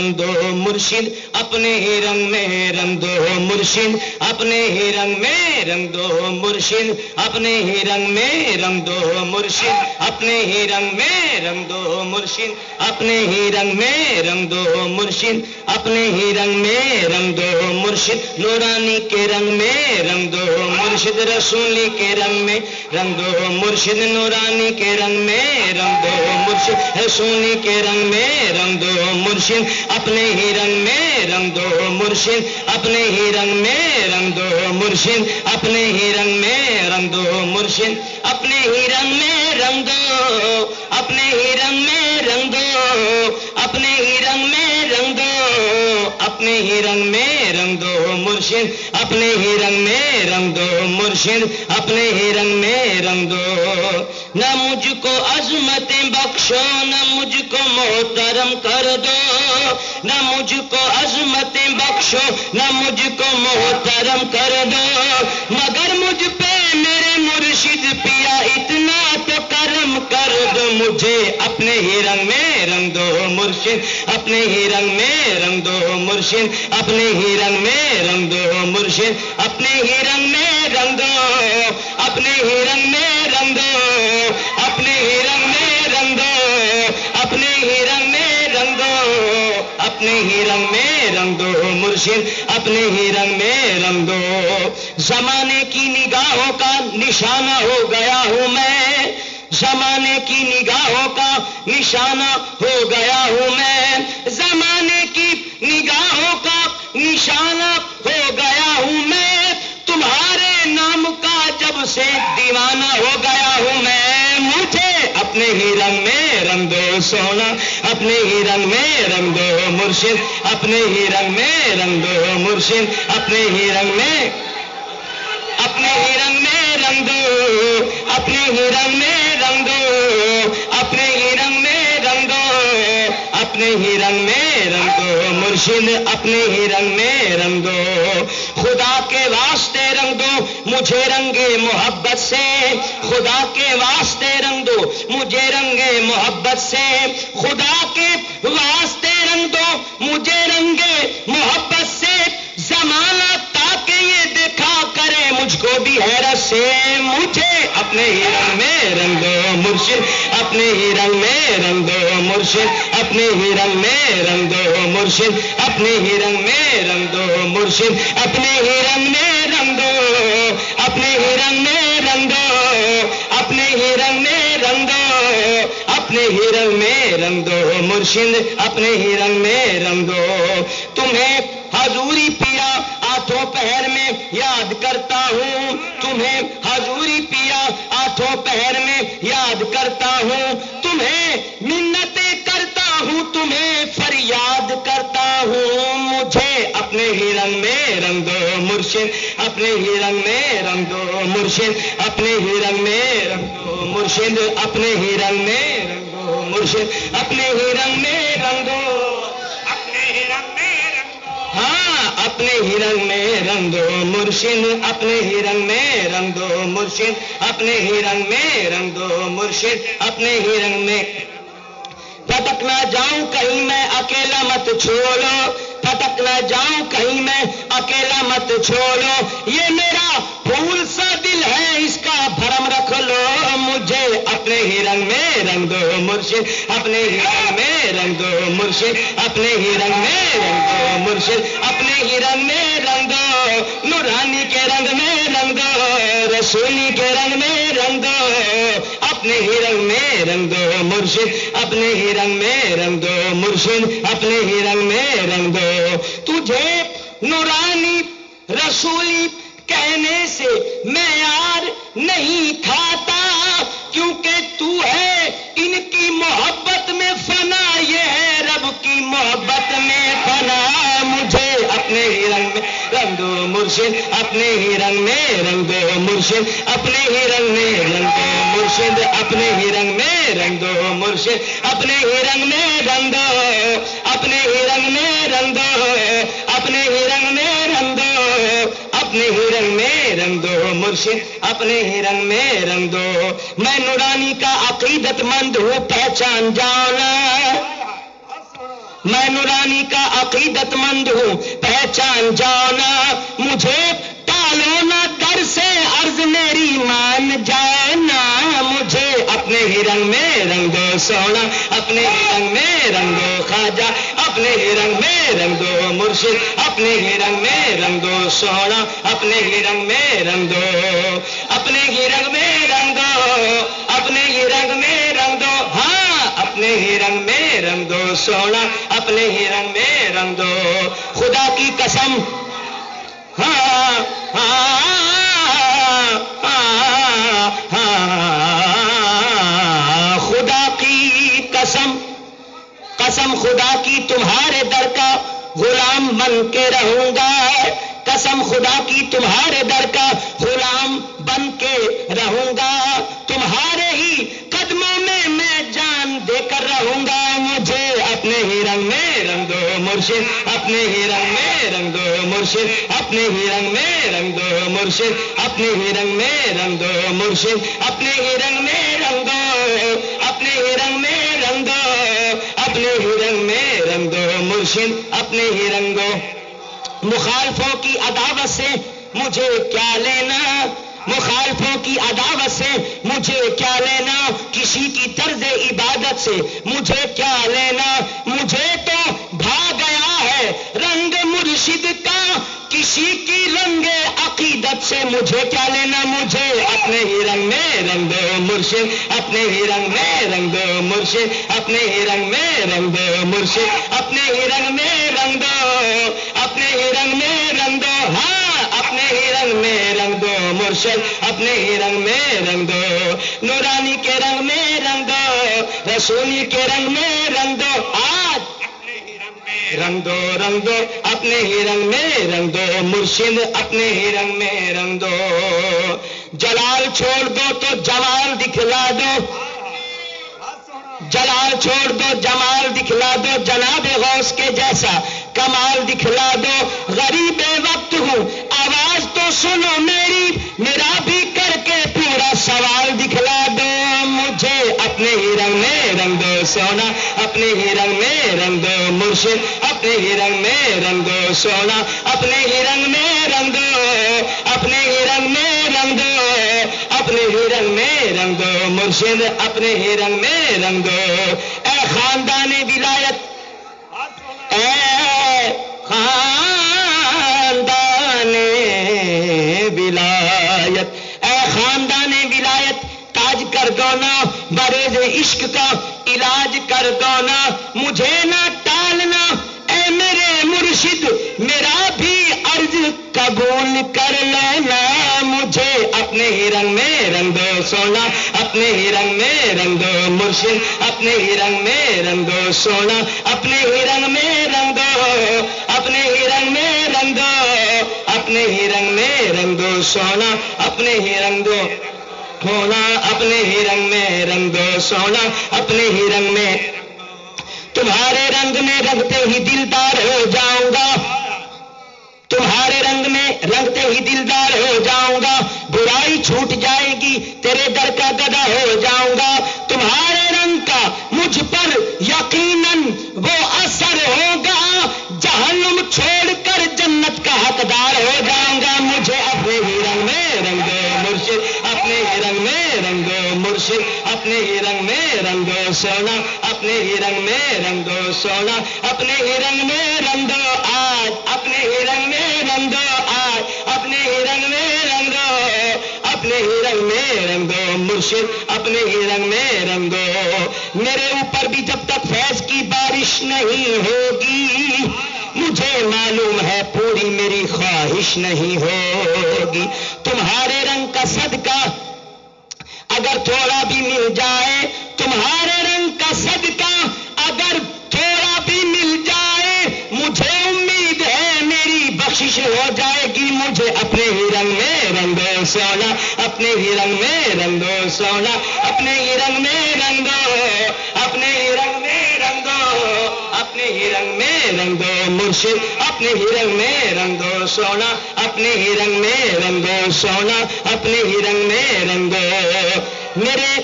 رنگ دو مرشد اپنے ہی رنگ میں رنگ دو مرشد اپنے ہی رنگ میں رنگ دو مرشد اپنے ہی رنگ میں رنگ دو مرشد اپنے ہی رنگ میں رنگ دو مرشد اپنے ہی رنگ میں رنگ دو مرشد اپنے ہی رنگ میں رنگ دو مرشد نورانی کے رنگ میں رنگ دو مرشد رسولی کے رنگ میں رنگ دو مرشد نورانی کے رنگ میں رنگ دو مرشد رسولی کے رنگ میں رنگ دو مرشد اپنے ہی رنگ میں رنگ دو مرشد اپنے ہی رنگ میں رنگ دو مرشد اپنے ہی رنگ میں رنگ دو مرشد اپنے ہی رنگ میں رنگ دو اپنے ہی رنگ میں رنگ دو اپنے ہی رنگ میں رنگ دو اپنے ہی رنگ میں رنگ دو مرشد اپنے ہی رنگ میں رنگ دو مرشد اپنے ہی رنگ میں رنگ دو نہ مجھ کو عظمتیں بخشو نہ مجھ کو محترم کر دو نہ مجھ کو عظمتیں بخشو نہ مجھ کو محترم کر دو مگر مجھ پہ میرے مرشد پیا اتنا تو کرم کر دو مجھے اپنے ہی رنگ میں رنگ دو مرشد اپنے ہی رنگ میں رنگ دو مرشد اپنے ہی رنگ میں رنگ دو مرشد اپنے ہی رنگ میں رنگ دو اپنے ہی رنگ میں رنگ دو اپنے ہی رنگ میں رنگ دو اپنے ہی رنگ میں رنگ دو اپنے ہی رنگ میں رنگ دو مرشد اپنے ہی رنگ میں رنگ دو زمانے کی نگاہوں کا نشانہ ہو گیا ہوں میں زمانے کی نگاہوں کا نشانہ ہو گیا ہوں میں زمانے کی نگاہوں کا نشانہ ہو گیا ہوں میں تمہارے نام کا جب سے دیوانہ ہو گیا ہوں میں مجھے اپنے ہی رنگ میں رنگ دو سونا اپنے ہی رنگ میں رنگ دو مرشد اپنے ہی رنگ میں رنگ دو مرشد اپنے ہی رنگ میں اپنے ہی رنگ میں رنگ دو اپنے ہی رنگ میں رنگ دو اپنے ہی رنگ میں رنگ دو اپنے ہی رنگ میں رنگ دو مرشد اپنے ہی رنگ میں رنگ دو خدا کے واسطے رنگ دو مجھے رنگے محبت سے خدا کے واسطے رنگ دو مجھے رنگے محبت سے خدا کے واسطے رنگ دو مجھے رنگے محبت سے زمانہ تاکہ یہ دیکھا کرے مجھ کو بھی حیرت سے مجھے اپنے ہی رنگ میں رنگ دو مرشد اپنے ہی رنگ میں رنگ دو مرشد اپنے ہی رنگ میں رنگ دو مرشد اپنے ہی رنگ میں رنگ دو مرشد اپنے ہی رنگ میں رنگ دو اپنے ہی رنگ میں رنگ دو اپنے ہی رنگ میں رنگ دو اپنے ہی رنگ میں رنگ دو مرشد اپنے ہی رنگ میں رنگ دو تمہیں حضوری پیا آٹھوں پہر میں یاد کرتا ہوں تمہیں حضوری پیا آٹھوں پہر میں یاد کرتا ہوں تمہیں منتیں کرتا ہوں تمہیں فریاد کرتا ہوں مجھے اپنے ہی رنگ میں رنگ دو مرشد اپنے ہی رنگ میں رنگ دو مرشد اپنے ہی رنگ میں رنگ دو مرشد اپنے ہی رنگ میں رنگ دو مرشد اپنے ہی رنگ میں رنگ دو اپنے ہی رنگ میں رنگ دو ہاں اپنے ہی رنگ میں رنگ دو مرشد اپنے ہی رنگ میں رنگ دو مرشد اپنے ہی رنگ میں رنگ دو مرشد اپنے ہی رنگ میں پھٹک نہ جاؤں کہیں میں اکیلا مت چھوڑو پھٹک نہ جاؤں کہیں میں اکیلا مت چھوڑو یہ میرا پھول سا دل ہے اس کا بھرم رکھ لو مجھے اپنے ہی رنگ میں رنگ دو مرشد اپنے ہی رنگ میں رنگ دو مرشد اپنے ہی رنگ میں رنگ دو مرشد اپنے ہی رنگ میں رنگ دو نورانی کے رنگ میں رنگ دو رسولی کے رنگ میں رنگ دو اپنے ہی رنگ میں رنگ دو مرشد اپنے ہی رنگ میں رنگ دو مرشد اپنے ہی رنگ میں رنگ دو تجھے نورانی رسولی کہنے سے میں یار نہیں کھاتا کیونکہ تو ہے ان کی محبت میں فنا یہ ہے رب کی محبت میں فنا مجھے اپنے ہی رنگ میں رنگ دو مرشد اپنے ہی رنگ میں رنگ دو مرشد اپنے ہی رنگ میں رنگ دو مرشد اپنے ہی رنگ میں رنگ دو مرشد اپنے ہی رنگ میں رنگ دو اپنے ہی رنگ میں رنگ دو اپنے ہی رنگ میں رنگ دو اپنے ہی رنگ میں رنگ دو مرشد اپنے ہی رنگ میں رنگ دو میں نورانی کا عقیدت مند ہوں پہچان جانا میں نورانی کا عقیدت مند ہوں، پہچان جانا مجھے، ٹالو نہ در سے عرض میری مان جائے نا مجھے، اپنے ہی رنگ میں رنگ دو سونا، اپنے ہی رنگ میں رنگ دو خواجہ، اپنے ہی رنگ میں رنگ دو مرشد، اپنے ہی رنگ میں رنگ دو سونا، اپنے ہی رنگ میں رنگ دو، اپنے ہی رنگ میں رنگ دو، اپنے ہی رنگ میں رنگ دو، ہاں اپنے ہی رنگ میں رنگ دو سونا، اپنے ہی رنگ میں رنگ دو، خدا کی قسم، ہاں ہاں ہاں ہاں، خدا کی قسم، قسم خدا کی تمہارے در کا غلام بن کے رہوں گا، قسم خدا کی تمہارے در کا غلام بن کے رہوں گا، تمہارے ہی قدموں میں جان دے کر رہوں گا، مجھے اپنے ہی رنگ میں رنگ دو مرشد، اپنے ہی رنگ میں رنگ دو مرشد، اپنے ہی رنگ میں رنگ دو مرشد، اپنے ہی رنگ میں رنگ دو مرشد، اپنے ہی رنگ میں رنگ دو، اپنے ہی رنگ میں رنگ دو، اپنے ہی رنگ میں رنگ دو مرشد، اپنے ہی رنگ دو، مخالفوں کی عداوت سے مجھے کیا لینا، مخالفوں کی عداوت سے مجھے کیا لینا، کسی کی طرز عبادت سے مجھے کیا لینا، مجھے تو بھا گیا ہے رنگ مرشد کا، کسی کی رنگ عقیدت سے مجھے کیا لینا، مجھے اپنے ہی رنگ میں رنگ دو مرشد، اپنے ہی رنگ میں رنگ دو مرشد، اپنے ہی رنگ میں رنگ دو مرشد، اپنے ہی رنگ میں رنگ دو، اپنے ہی رنگ میں رنگ دو، ہاں اپنے ہی رنگ میں رنگ دو مرشد، اپنے ہی رنگ میں رنگ دو، نورانی کے رنگ میں رنگ دو، رسولی کے رنگ میں رنگ دو، آج رنگ دو رنگ دو، اپنے ہی رنگ میں رنگ دو مرشد، اپنے ہی رنگ میں رنگ دو، جلال چھوڑ دو تو جمال دکھلا دو، جلال چھوڑ دو جمال دکھلا دو، جناب غوث کے جیسا کمال دکھلا دو، غریب وقت ہوں آواز تو سنو میری، میرا بھی کر کے پورا سوال دکھلا دو، مجھے اپنے ہی رنگ میں رنگ دو سونا، اپنے ہی رنگ میں رنگ دو مرشد، اپنے ہی رنگ میں رنگ دو سونا، اپنے ہی رنگ میں رنگ دو، اپنے ہی رنگ میں رنگ دو، اپنے ہی رنگ میں رنگ دو مرشد، اپنے ہی رنگ میں رنگ دو، اے خاندان ولایت، اے خاندان ولایت، اے خاندان ولایت، تاج کر دو نا مریض عشق کا علاج کر دو نا، مجھے نہ ٹالنا اے میرے مرشد، میرا بھی عرض قبول کر لینا، مجھے اپنے ہی رنگ میں رنگ دو سونا، اپنے ہی رنگ میں رنگ دو مرشد، اپنے ہی رنگ میں رنگ دو سونا، اپنے ہی رنگ میں رنگ دو، اپنے ہی رنگ میں رنگ دو، اپنے ہی رنگ میں رنگ دو سونا، اپنے ہی رنگ دو ہونا، اپنے ہی رنگ میں رنگ دو سونا، اپنے ہی رنگ میں، تمہارے رنگ میں رنگتے ہی دلدار ہو جاؤں گا، تمہارے رنگ میں رنگتے ہی دلدار ہو جاؤں گا، برائی چھوٹ جائے گی تیرے در کا گدا ہو جاؤں گا، تمہارے رنگ کا مجھ پر یقیناً وہ اثر ہوگا، جہنم چھوڑ کر جنت کا حقدار ہو جاؤں گا، مجھے اپنے ہی رنگ میں رنگ دو مرشد، اپنے ہی رنگ میں رنگ دو مرشد، اپنے ہی رنگ میں رنگ دو سونا، اپنے ہی رنگ میں رنگ دو سونا، اپنے ہی رنگ میں رنگ دو آج، اپنے ہی رنگ میں رنگ دو آج، اپنے ہی رنگ میں رنگ دو، اپنے ہی رنگ میں رنگ دو مرشد، اپنے ہی رنگ میں رنگ دو، میرے اوپر بھی جب تک فیض کی بارش نہیں ہوگی، مجھے معلوم ہے پوری میری خواہش نہیں ہوگی، تمہارے رنگ کا صدقہ اگر تھوڑا بھی مل جائے، تمہارے رنگ کا صدقہ اگر تھوڑا بھی مل جائے، مجھے امید ہے میری بخشش ہو جائے گی، مجھے اپنے ہی رنگ میں رنگ دو سونا، اپنے ہی رنگ میں رنگ دو سونا، اپنے ہی رنگ میں رنگ دو، اپنے ہی رنگ میں رنگ دو، اپنے ہی رنگ میں رنگ دو مرشد، اپنے ہی رنگ میں رنگ دو سونا، اپنے ہی رنگ میں رنگ دو سونا، اپنے ہی رنگ میں رنگ دو، میرے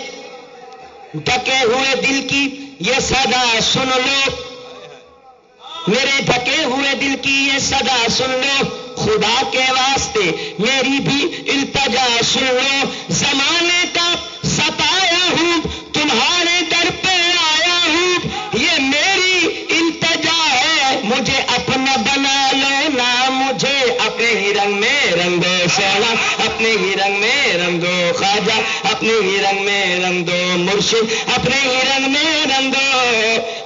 ڈکے ہوئے دل کی یہ صدا سن لو، میرے ڈھکے ہوئے دل کی یہ صدا سن لو، خدا کے واسطے میری بھی التجا سن لو، زمانے کا ستایا ہوں تمہارے در پہ آیا ہوں، یہ میری التجا ہے، مجھے اپنا بنا لو نا، مجھے اپنے ہی رنگ میں رنگ دو سونا، اپنے ہی رنگ میں رنگ دو خواجہ، اپنے ہی رنگ میں رنگ دو مرشد، اپنے ہی رنگ میں رنگ دو،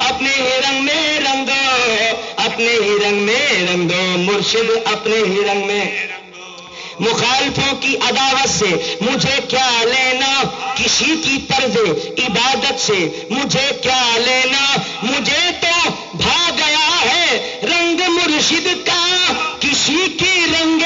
اپنے ہی رنگ میں رنگ دو، اپنے ہی رنگ میں رنگ دو مرشد، اپنے ہی رنگ میں۔ مخالفوں کی عداوت سے مجھے کیا لینا، کسی کی طرز عبادت سے مجھے کیا لینا، مجھے تو بھا گیا ہے رنگ مرشد کا، کسی کی رنگ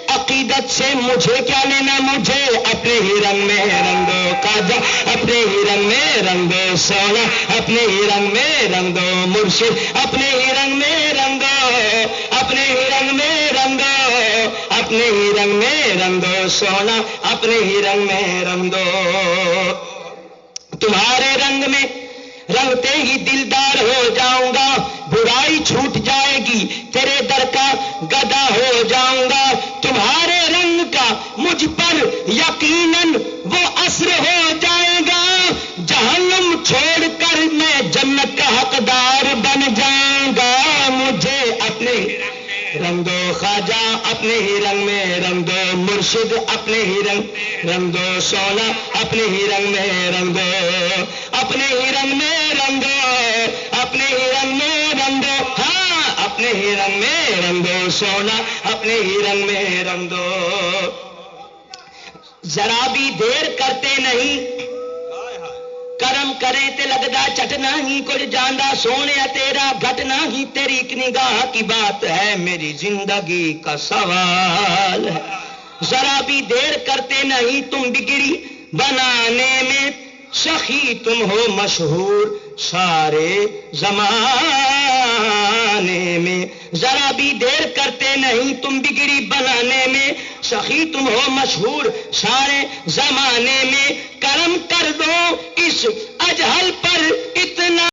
عقیدت سے مجھے کیا لینا، مجھے اپنے ہی رنگ میں رنگ دو خواجہ، اپنے ہی رنگ میں رنگ دو سونا، اپنے ہی رنگ میں رنگ دو مرشد، اپنے ہی رنگ میں رنگ دو، اپنے ہی رنگ میں رنگ دو، اپنے ہی رنگ میں رنگ دو سونا، اپنے ہی رنگ میں رنگ دو۔ تمہارے رنگ میں رنگتے ہی دلدار ہو جاؤں گا، برائی چھوٹ جائے گی تیرے در کا گدا ہو جاؤں گا، تمہارے رنگ کا مجھ پر یقیناً وہ اثر ہو جائے گا، جہنم چھوڑ کر میں جنت کا حقدار بن جاؤں گا، مجھے اپنے رنگ دو خواجہ، اپنے ہی رنگ میں رنگ دو مرشد، اپنے ہی رنگ دو سونا، اپنے ہی رنگ میں رنگ دو، اپنے ہی رنگ میں رنگ دو، اپنے ہی رنگ میں رنگ دو، ہاں اپنے ہی رنگ میں رنگ دو سونا، اپنے ہی رنگ میں رنگ دو۔ ذرا بھی دیر کرتے نہیں، کرم کرے تے لگدا چٹنا ہی، کچھ جاندا سونے تیرا گھٹنا ہی، تیری ایک نگاہ کی بات ہے میری زندگی کا سوال ہے، ذرا بھی دیر کرتے نہیں، تم بگڑی بنانے میں سخی تم ہو مشہور سارے زمانے میں، ذرا بھی دیر کرتے نہیں، تم بگڑی بنانے میں سخی تم ہو مشہور سارے زمانے میں، کرم کر دو اس اجہل پر اتنا